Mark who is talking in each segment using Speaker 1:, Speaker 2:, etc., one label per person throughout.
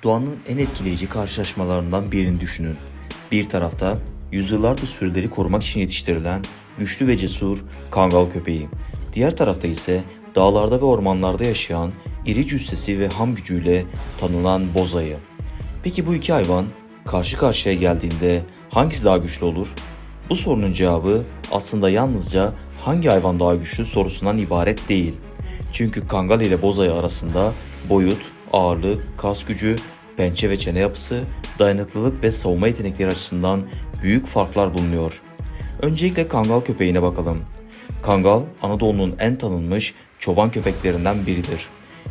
Speaker 1: Doğanın en etkileyici karşılaşmalarından birini düşünün. Bir tarafta yüzyıllardır sürüleri korumak için yetiştirilen güçlü ve cesur Kangal köpeği. Diğer tarafta ise dağlarda ve ormanlarda yaşayan iri cüssesi ve ham gücüyle tanınan boz ayı. Peki bu iki hayvan karşı karşıya geldiğinde hangisi daha güçlü olur? Bu sorunun cevabı aslında yalnızca hangi hayvan daha güçlü sorusundan ibaret değil. Çünkü kangal ile boz ayı arasında boyut, ağırlık, kas gücü, pençe ve çene yapısı, dayanıklılık ve savunma yetenekleri açısından büyük farklar bulunuyor. Öncelikle kangal köpeğine bakalım. Kangal, Anadolu'nun en tanınmış çoban köpeklerinden biridir.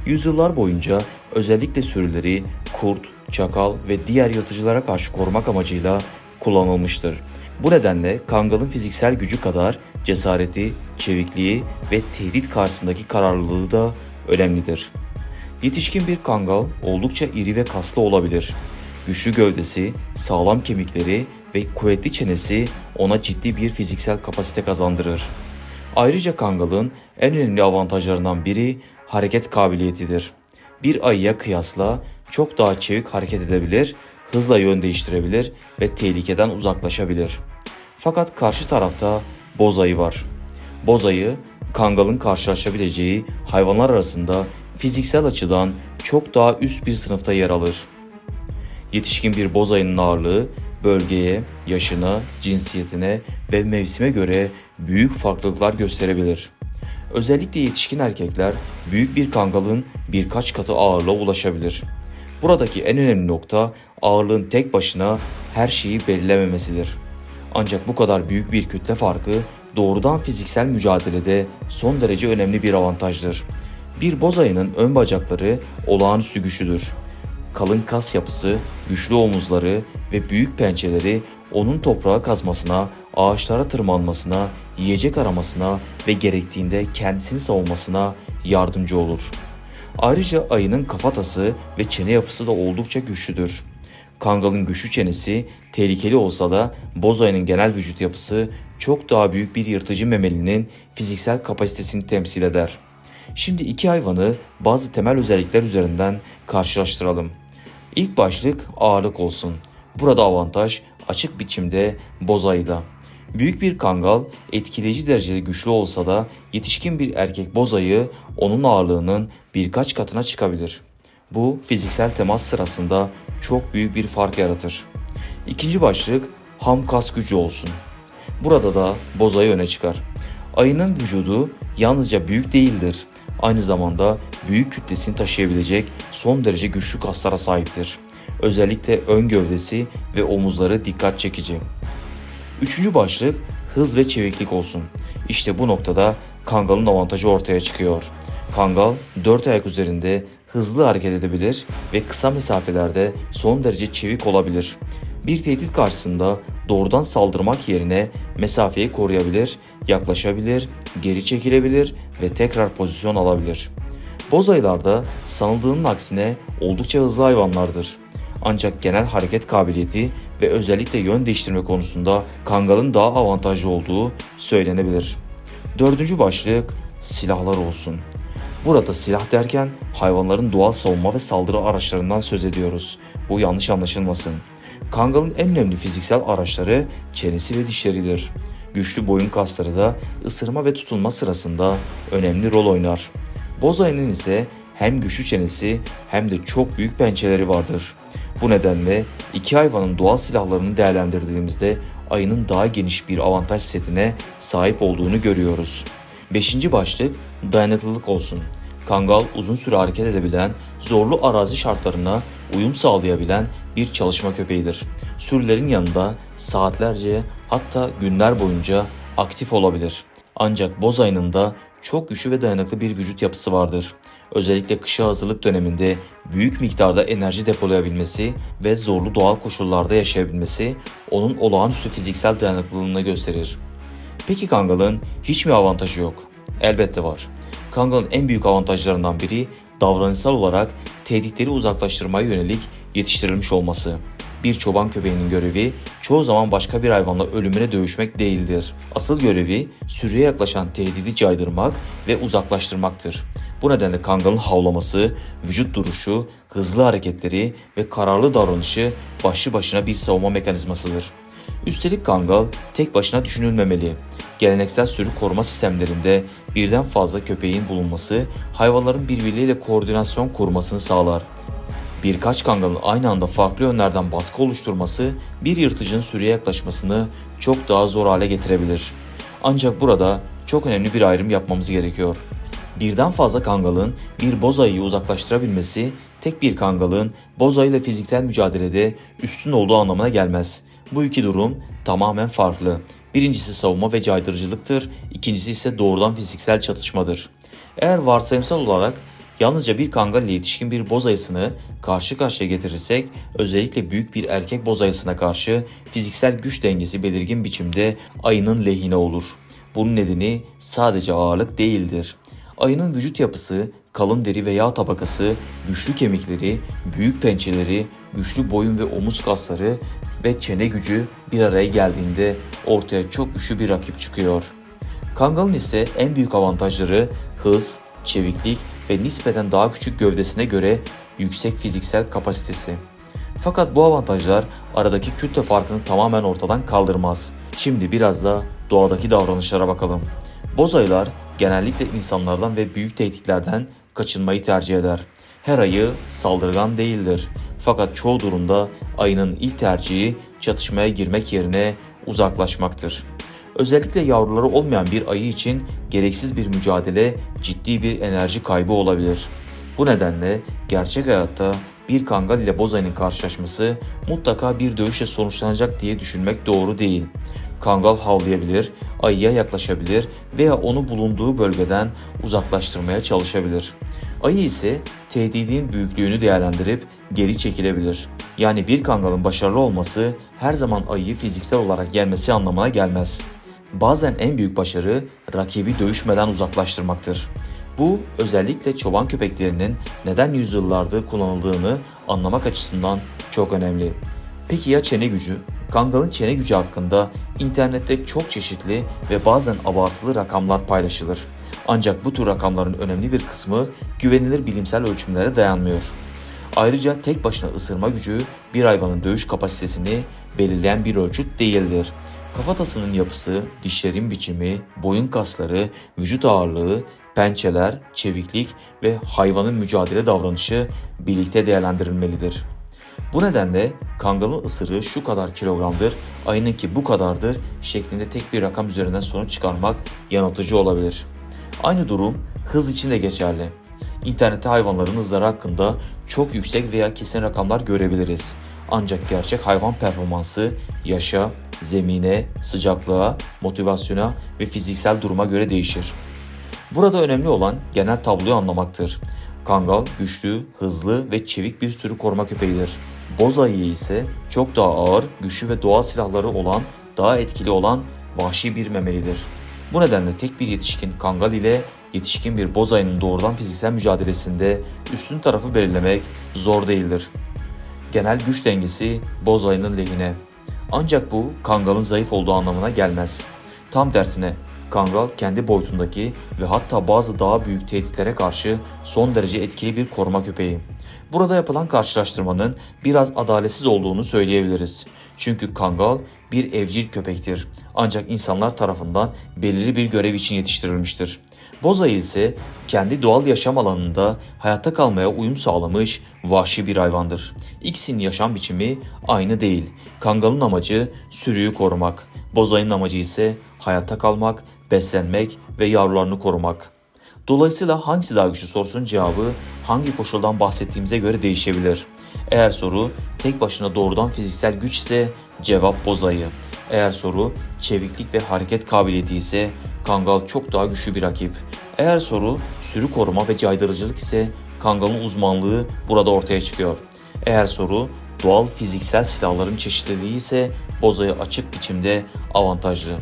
Speaker 1: Yüzyıllar boyunca özellikle sürüleri kurt, çakal ve diğer yırtıcılara karşı korumak amacıyla kullanılmıştır. Bu nedenle kangalın fiziksel gücü kadar cesareti, çevikliği ve tehdit karşısındaki kararlılığı da önemlidir. Yetişkin bir kangal oldukça iri ve kaslı olabilir. Güçlü gövdesi, sağlam kemikleri ve kuvvetli çenesi ona ciddi bir fiziksel kapasite kazandırır. Ayrıca kangalın en önemli avantajlarından biri hareket kabiliyetidir. Bir ayıya kıyasla çok daha çevik hareket edebilir, hızla yön değiştirebilir ve tehlikeden uzaklaşabilir. Fakat karşı tarafta boz ayı var. Boz ayı, kangalın karşılaşabileceği hayvanlar arasında fiziksel açıdan çok daha üst bir sınıfta yer alır. Yetişkin bir boz ayının ağırlığı bölgeye, yaşına, cinsiyetine ve mevsime göre büyük farklılıklar gösterebilir. Özellikle yetişkin erkekler büyük bir kangalın birkaç katı ağırlığa ulaşabilir. Buradaki en önemli nokta ağırlığın tek başına her şeyi belirlememesidir. Ancak bu kadar büyük bir kütle farkı doğrudan fiziksel mücadelede son derece önemli bir avantajdır. Bir boz ayının ön bacakları olağanüstü güçlüdür. Kalın kas yapısı, güçlü omuzları ve büyük pençeleri onun toprağa kazmasına, ağaçlara tırmanmasına, yiyecek aramasına ve gerektiğinde kendisini savunmasına yardımcı olur. Ayrıca ayının kafatası ve çene yapısı da oldukça güçlüdür. Kangalın güçlü çenesi tehlikeli olsa da boz ayının genel vücut yapısı çok daha büyük bir yırtıcı memelinin fiziksel kapasitesini temsil eder. Şimdi iki hayvanı bazı temel özellikler üzerinden karşılaştıralım. İlk başlık ağırlık olsun. Burada avantaj açık biçimde boz ayıda. Büyük bir kangal etkileyici derecede güçlü olsa da yetişkin bir erkek boz ayı onun ağırlığının birkaç katına çıkabilir. Bu fiziksel temas sırasında çok büyük bir fark yaratır. İkinci başlık ham kas gücü olsun. Burada da boz ayı öne çıkar. Ayının vücudu yalnızca büyük değildir. Aynı zamanda büyük kütlesini taşıyabilecek son derece güçlü kaslara sahiptir. Özellikle ön gövdesi ve omuzları dikkat çekici. Üçüncü başlık hız ve çeviklik olsun. İşte bu noktada kangalın avantajı ortaya çıkıyor. Kangal dört ayak üzerinde hızlı hareket edebilir ve kısa mesafelerde son derece çevik olabilir. Bir tehdit karşısında doğrudan saldırmak yerine mesafeyi koruyabilir, yaklaşabilir, geri çekilebilir ve tekrar pozisyon alabilir. Boz ayılar da sanıldığının aksine oldukça hızlı hayvanlardır. Ancak genel hareket kabiliyeti ve özellikle yön değiştirme konusunda kangalın daha avantajlı olduğu söylenebilir. Dördüncü başlık silahlar olsun. Burada silah derken hayvanların doğal savunma ve saldırı araçlarından söz ediyoruz. Bu yanlış anlaşılmasın. Kangalın en önemli fiziksel araçları çenesi ve dişleridir. Güçlü boyun kasları da ısırma ve tutunma sırasında önemli rol oynar. Boz ayının ise hem güçlü çenesi hem de çok büyük pençeleri vardır. Bu nedenle iki hayvanın doğal silahlarını değerlendirdiğimizde ayının daha geniş bir avantaj setine sahip olduğunu görüyoruz. Beşinci başlık dayanıklılık olsun. Kangal uzun süre hareket edebilen, zorlu arazi şartlarına uyum sağlayabilen bir çalışma köpeğidir. Sürülerin yanında saatlerce hatta günler boyunca aktif olabilir. Ancak boz ayının da çok güçlü ve dayanıklı bir vücut yapısı vardır. Özellikle kışa hazırlık döneminde büyük miktarda enerji depolayabilmesi ve zorlu doğal koşullarda yaşayabilmesi onun olağanüstü fiziksel dayanıklılığını gösterir. Peki kangalın hiç mi avantajı yok? Elbette var. Kangalın en büyük avantajlarından biri davranışsal olarak tehditleri uzaklaştırmaya yönelik yetiştirilmiş olması. Bir çoban köpeğinin görevi çoğu zaman başka bir hayvanla ölümüne dövüşmek değildir. Asıl görevi sürüye yaklaşan tehdidi caydırmak ve uzaklaştırmaktır. Bu nedenle kangalın havlaması, vücut duruşu, hızlı hareketleri ve kararlı davranışı başlı başına bir savunma mekanizmasıdır. Üstelik kangal tek başına düşünülmemeli. Geleneksel sürü koruma sistemlerinde birden fazla köpeğin bulunması hayvanların birbirleriyle koordinasyon kurmasını sağlar. Birkaç kangalın aynı anda farklı yönlerden baskı oluşturması bir yırtıcının sürüye yaklaşmasını çok daha zor hale getirebilir. Ancak burada çok önemli bir ayrım yapmamız gerekiyor. Birden fazla kangalın bir boz ayıyı uzaklaştırabilmesi tek bir kangalın boz ayıyla fiziksel mücadelede üstün olduğu anlamına gelmez. Bu iki durum tamamen farklı. Birincisi savunma ve caydırıcılıktır, ikincisi ise doğrudan fiziksel çatışmadır. Eğer varsayımsal olarak yalnızca bir kangal ile yetişkin bir boz ayısını karşı karşıya getirirsek, özellikle büyük bir erkek boz ayısına karşı fiziksel güç dengesi belirgin biçimde ayının lehine olur. Bunun nedeni sadece ağırlık değildir. Ayının vücut yapısı, kalın deri ve yağ tabakası, güçlü kemikleri, büyük pençeleri, güçlü boyun ve omuz kasları ve çene gücü bir araya geldiğinde ortaya çok güçlü bir rakip çıkıyor. Kangalın ise en büyük avantajları hız, çeviklik ve nispeten daha küçük gövdesine göre yüksek fiziksel kapasitesi. Fakat bu avantajlar aradaki kütle farkını tamamen ortadan kaldırmaz. Şimdi biraz da doğadaki davranışlara bakalım. Boz ayılar genellikle insanlardan ve büyük tehditlerden kaçınmayı tercih eder. Her ayı saldırgan değildir. Fakat çoğu durumda ayının ilk tercihi çatışmaya girmek yerine uzaklaşmaktır. Özellikle yavruları olmayan bir ayı için gereksiz bir mücadele ciddi bir enerji kaybı olabilir. Bu nedenle gerçek hayatta bir kangal ile boz ayının karşılaşması mutlaka bir dövüşle sonuçlanacak diye düşünmek doğru değil. Kangal havlayabilir, ayıya yaklaşabilir veya onu bulunduğu bölgeden uzaklaştırmaya çalışabilir. Ayı ise tehdidin büyüklüğünü değerlendirip geri çekilebilir. Yani bir kangalın başarılı olması her zaman ayıyı fiziksel olarak yenmesi anlamına gelmez. Bazen en büyük başarı rakibi dövüşmeden uzaklaştırmaktır. Bu özellikle çoban köpeklerinin neden yüzyıllardır kullanıldığını anlamak açısından çok önemli. Peki ya çene gücü? Kangalın çene gücü hakkında internette çok çeşitli ve bazen abartılı rakamlar paylaşılır. Ancak bu tür rakamların önemli bir kısmı güvenilir bilimsel ölçümlere dayanmıyor. Ayrıca tek başına ısırma gücü bir hayvanın dövüş kapasitesini belirleyen bir ölçüt değildir. Kafatasının yapısı, dişlerin biçimi, boyun kasları, vücut ağırlığı, pençeler, çeviklik ve hayvanın mücadele davranışı birlikte değerlendirilmelidir. Bu nedenle kangalın ısırığı şu kadar kilogramdır, ayınınki bu kadardır şeklinde tek bir rakam üzerinden sonuç çıkarmak yanıltıcı olabilir. Aynı durum hız için de geçerli. İnternette hayvanların hızları hakkında çok yüksek veya kesin rakamlar görebiliriz. Ancak gerçek hayvan performansı yaşa, zemine, sıcaklığa, motivasyona ve fiziksel duruma göre değişir. Burada önemli olan genel tabloyu anlamaktır. Kangal güçlü, hızlı ve çevik bir sürü koruma köpeğidir. Boz ayı ise çok daha ağır, güçlü ve doğal silahları olan, daha etkili olan vahşi bir memelidir. Bu nedenle tek bir yetişkin kangal ile yetişkin bir boz ayının doğrudan fiziksel mücadelesinde üstün tarafı belirlemek zor değildir. Genel güç dengesi boz ayının lehine. Ancak bu kangalın zayıf olduğu anlamına gelmez. Tam tersine kangal kendi boyutundaki ve hatta bazı daha büyük tehditlere karşı son derece etkili bir koruma köpeği. Burada yapılan karşılaştırmanın biraz adaletsiz olduğunu söyleyebiliriz. Çünkü kangal bir evcil köpektir. Ancak insanlar tarafından belirli bir görev için yetiştirilmiştir. Boz ayı ise kendi doğal yaşam alanında hayatta kalmaya uyum sağlamış vahşi bir hayvandır. İkisinin yaşam biçimi aynı değil. Kangalın amacı sürüyü korumak. Boz ayının amacı ise hayatta kalmak, beslenmek ve yavrularını korumak. Dolayısıyla hangisi daha güçlü sorusunun cevabı hangi koşuldan bahsettiğimize göre değişebilir. Eğer soru tek başına doğrudan fiziksel güç ise cevap boz ayı. Eğer soru çeviklik ve hareket kabiliyeti ise kangal çok daha güçlü bir rakip. Eğer soru sürü koruma ve caydırıcılık ise kangalın uzmanlığı burada ortaya çıkıyor. Eğer soru doğal fiziksel silahların çeşitliliği ise boz ayı açık biçimde avantajlı.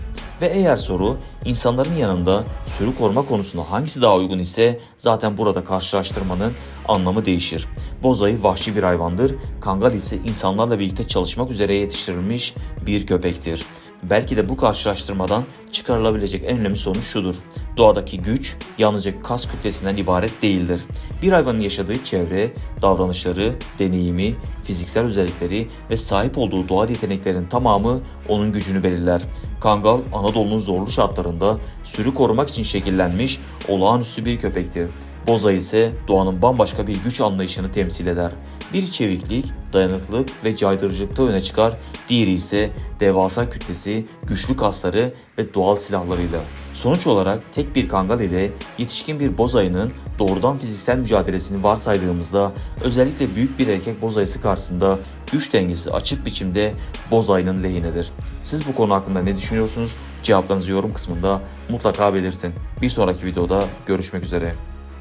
Speaker 1: Ve eğer soru insanların yanında sürü koruma konusunda hangisi daha uygun ise zaten burada karşılaştırmanın anlamı değişir. Boz ayı vahşi bir hayvandır, kangal ise insanlarla birlikte çalışmak üzere yetiştirilmiş bir köpektir. Belki de bu karşılaştırmadan çıkarılabilecek en önemli sonuç şudur. Doğadaki güç yalnızca kas kütlesinden ibaret değildir. Bir hayvanın yaşadığı çevre, davranışları, deneyimi, fiziksel özellikleri ve sahip olduğu doğal yeteneklerin tamamı onun gücünü belirler. Kangal, Anadolu'nun zorlu şartlarında sürü korumak için şekillenmiş olağanüstü bir köpektir. Boza ise doğanın bambaşka bir güç anlayışını temsil eder. Biri çeviklik, dayanıklılık ve caydırıcılıkta öne çıkar, diğeri ise devasa kütlesi, güçlü kasları ve doğal silahlarıyla. Sonuç olarak tek bir kangal ile yetişkin bir boz ayının doğrudan fiziksel mücadelesini varsaydığımızda özellikle büyük bir erkek boz ayısı karşısında güç dengesi açık biçimde boz ayının lehinedir. Siz bu konu hakkında ne düşünüyorsunuz? Cevaplarınızı yorum kısmında mutlaka belirtin. Bir sonraki videoda görüşmek üzere.